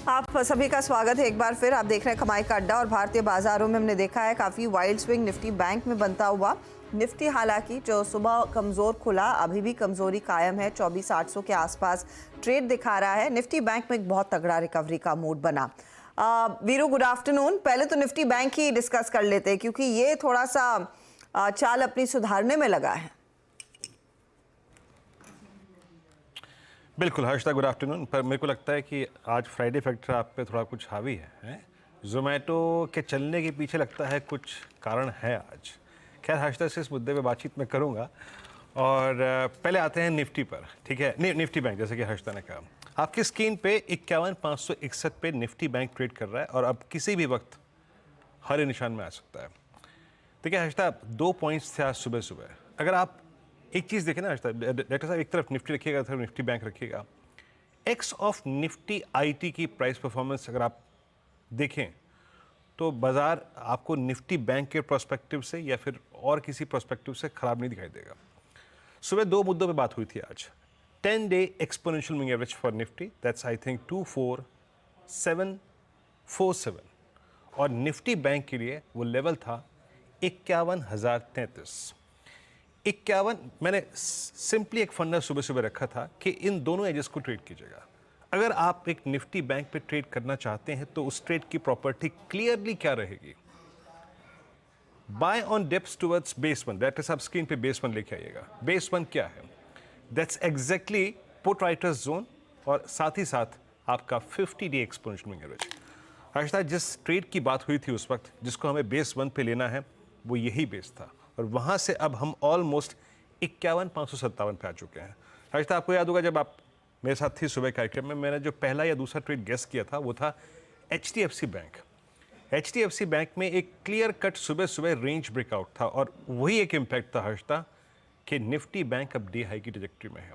आप सभी का स्वागत है एक बार फिर। आप देख रहे हैं कमाई का अड्डा और भारतीय बाजारों में हमने देखा है काफ़ी वाइल्ड स्विंग निफ्टी बैंक में बनता हुआ। निफ्टी हालांकि जो सुबह कमज़ोर खुला, अभी भी कमज़ोरी कायम है, 24,800 के आसपास ट्रेड दिखा रहा है। निफ्टी बैंक में एक बहुत तगड़ा रिकवरी का मूड बना। Veeru, good afternoon. पहले तो निफ्टी बैंक ही डिस्कस कर लेते हैं क्योंकि ये थोड़ा सा चाल अपनी सुधारने में लगा है। बिल्कुल हर्षदा, गुड आफ्टरनून। पर मेरे को लगता है कि आज फ्राइडे फैक्टर आप पे थोड़ा कुछ हावी है। जोमेटो के चलने के पीछे लगता है कुछ कारण है आज। खैर हर्षदा से इस मुद्दे पे बातचीत मैं करूंगा। और पहले आते हैं निफ्टी पर, ठीक है। निफ्टी बैंक, जैसे कि हर्षदा ने कहा, आपकी स्क्रीन पे 51,561 पे निफ्टी बैंक ट्रेड कर रहा है और अब किसी भी वक्त हरे निशान में आ सकता है। देखिए हर्षदा, 2 पॉइंट्स थे आज सुबह सुबह। अगर आप एक चीज़ देखें ना डॉक्टर साहब, एक तरफ निफ्टी रखिएगा, तरफ निफ्टी बैंक रखिएगा। एक्स ऑफ निफ्टी आईटी की प्राइस परफॉर्मेंस अगर आप देखें तो बाजार आपको निफ्टी बैंक के प्रोस्पेक्टिव से या फिर और किसी प्रोस्पेक्टिव से खराब नहीं दिखाई देगा। सुबह 2 मुद्दों पे बात हुई थी आज। 10-day exponential moving average for Nifty, that's I think 24747, और निफ्टी बैंक के लिए वो लेवल था 51,033। 51, मैंने सिंपली एक फंडा सुबह सुबह रखा था कि इन दोनों एजेस को ट्रेड कीजिएगा। अगर आप एक निफ्टी बैंक पे ट्रेड करना चाहते हैं तो उस ट्रेड की प्रॉपर्टी क्लियरली क्या रहेगी? Buy on dips towards base one, that is आप स्क्रीन पे बेस वन लेके आइएगा। बेस वन क्या है? That's exactly put writers zone और साथ ही साथ आपका 50-day exponential moving average. Harshada, जिस ट्रेड की बात हुई थी उस वक्त, जिसको हमें बेस वन पे लेना है, वो यही बेस था और वहां से अब हम ऑलमोस्ट 51,557 पे आ चुके हैं। हर्षदा, आपको याद होगा जब आप मेरे साथ थी सुबह कार्यक्रम में, मैंने जो पहला या दूसरा ट्रेड गेस किया था वो था HDFC बैंक। HDFC बैंक में एक क्लियर कट सुबह सुबह रेंज ब्रेकआउट था और वही एक इम्पैक्ट था हर्षदा कि निफ्टी बैंक अब डे हाई की ट्रैजेक्टरी में है।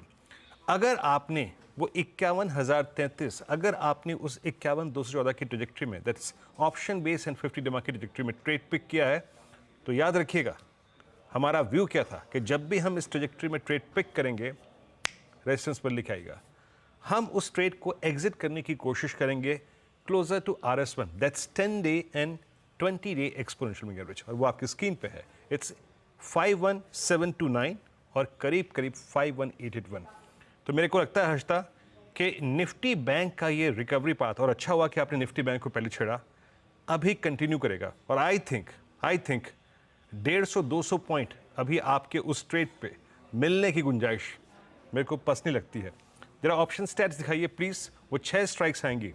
अगर आपने वो 51,033, अगर आपने उस 51,214 की ट्रैजेक्टरी में, that's option base and 50 day की ट्रैजेक्टरी में ट्रेड पिक किया है, तो याद रखिएगा हमारा व्यू क्या था कि जब भी हम इस ट्रैजेक्टरी में ट्रेड पिक करेंगे, रेजिस्टेंस पर लिख आएगा, हम उस ट्रेड को एग्जिट करने की कोशिश करेंगे closer to RS1, that's 10-day and 20-day exponential moving average, और वो आपकी स्क्रीन पे है। इट्स 51,729 और करीब करीब 51,881। तो मेरे को लगता है हर्षदा कि निफ्टी बैंक का ये रिकवरी पाथ, और अच्छा हुआ कि आपने निफ्टी बैंक को पहले छेड़ा, अभी कंटिन्यू करेगा। और आई थिंक 150-200 पॉइंट अभी आपके उस ट्रेड पे मिलने की गुंजाइश मेरे को पर्सनली लगती है। जरा ऑप्शन स्टैट्स दिखाइए प्लीज। वो 6 स्ट्राइक्स आएंगी।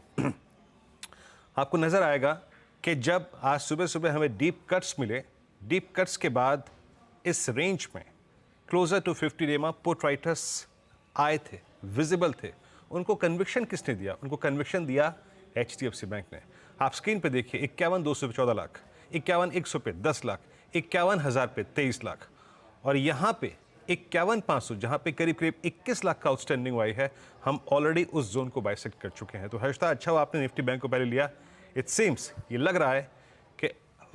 आपको नजर आएगा कि जब आज सुबह सुबह हमें डीप कट्स मिले, डीप कट्स के बाद इस रेंज में क्लोजर टू 50 डे में पुट राइटर्स आए थे, विजिबल थे। उनको कन्विक्शन किसने दिया? उनको कन्विक्शन दिया HDFC बैंक ने। आप स्क्रीन पे देखिए, 51,200 पे 14 लाख, 51,100 पे 10 लाख, 51,000 पे 23 लाख, और यहाँ पे 51,500 जहाँ पे करीब करीब 21 लाख का आउटस्टैंडिंग वाई है, हम ऑलरेडी उस जोन को बाइसेक्ट कर चुके हैं। तो हर्षदा, अच्छा हुआ आपने निफ्टी बैंक को पहले लिया। इट सीम्स, ये लग रहा है कि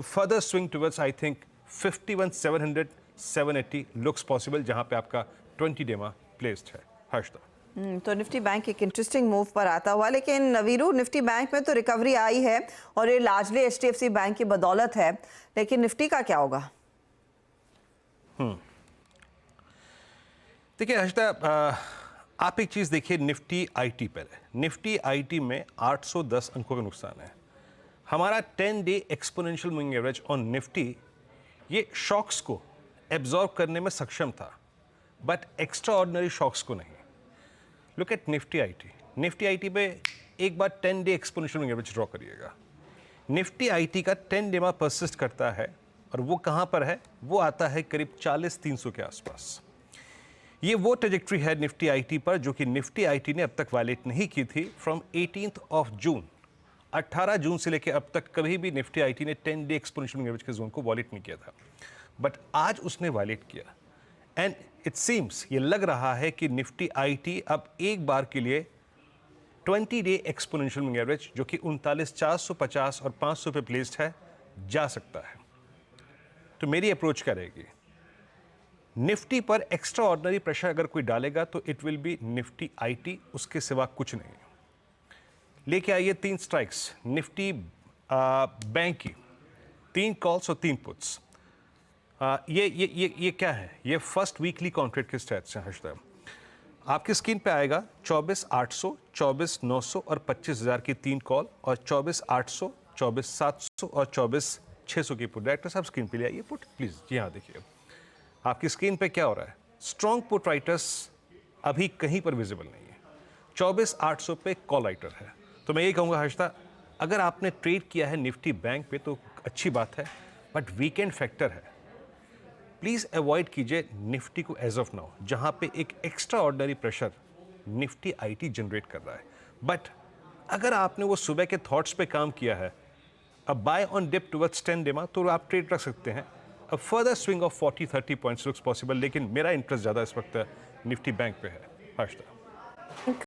further swing towards I think 51,700 780 looks possible, जहाँ पे आपका 20 डे में प्लेस्ड है। हर्षदा, तो निफ्टी बैंक एक इंटरेस्टिंग मूव पर आता हुआ, लेकिन वीरू, निफ्टी बैंक में तो रिकवरी आई है और ये लार्जली HDFC बैंक की बदौलत है, लेकिन निफ्टी का क्या होगा? देखिए हर्षदा, आप एक चीज़ देखिए निफ्टी आईटी पर। निफ्टी आईटी में 810 अंकों का नुकसान है। हमारा 10-day exponential moving average on Nifty ये शॉक्स को एब्जॉर्ब करने में सक्षम था, बट एक्स्ट्रा ऑर्डिनरी शॉक्स को नहीं। Look at Nifty IT. Nifty IT पे एक बार 10-day exponential moving average draw करिएगा। निफ्टी आईटी का 10 डे में परसिस्ट करता है और वो कहाँ पर है? वो आता है करीब 40,300 के आसपास। ये वो ट्रेजेक्ट्री है निफ्टी आईटी पर जो कि निफ्टी आईटी ने अब तक वायलेट नहीं की थी फ्रॉम 18 जून। 18 जून से लेकर अब तक कभी भी निफ्टी आईटी ने 10-day एक्सपोनेंशियल एवरेज के जोन को वायलेट नहीं किया था, बट आज उसने वायलेट किया। एंड इट सीम्स, ये लग रहा है कि निफ्टी आईटी अब एक बार के लिए 20-day एक्सपोनेंशियल एवरेज जो कि 39,450 और 500 पे प्लेस्ड है, जा सकता है। तो मेरी अप्रोच क्या रहेगी? निफ्टी पर एक्स्ट्रा ऑर्डिनरी प्रेशर अगर कोई डालेगा तो it will be Nifty IT, उसके सिवा कुछ नहीं। लेके आइए 3 स्ट्राइक्स निफ्टी बैंक की, 3 कॉल्स और 3 पुट्स। ये क्या है? ये फर्स्ट वीकली कॉन्ट्रैक्ट के स्टैट्स हैं हर्षद। आपकी स्क्रीन पे आएगा 24,800, 24,900 और 25,000 की 3 कॉल और 24,800, 24,700 और 24,600 की पुट। डायरेक्टर साहब स्क्रीन पे ले आइए पुट प्लीज। जी हाँ, देखिए आपकी स्क्रीन पे क्या हो रहा है। स्ट्रॉन्ग पुट राइटर्स अभी कहीं पर विजिबल नहीं है। 24,800 पे कॉल राइटर है। तो मैं ये कहूँगा हर्षदा, अगर आपने ट्रेड किया है निफ्टी बैंक पे तो अच्छी बात है, बट वीकेंड फैक्टर है, प्लीज़ अवॉइड कीजिए निफ्टी को एज ऑफ नाउ, जहां पे एक extra ordinary pressure Nifty IT generate कर रहा है। बट अगर आपने वो सुबह के थॉट्स पे काम किया है, अब बाय ऑन डिप टुवर्ड्स 10 डेमा, तो आप ट्रेड रख सकते हैं। अब further swing of 40-30 points looks possible, लेकिन मेरा इंटरेस्ट ज़्यादा इस वक्त निफ्टी बैंक पे है हर्षदा।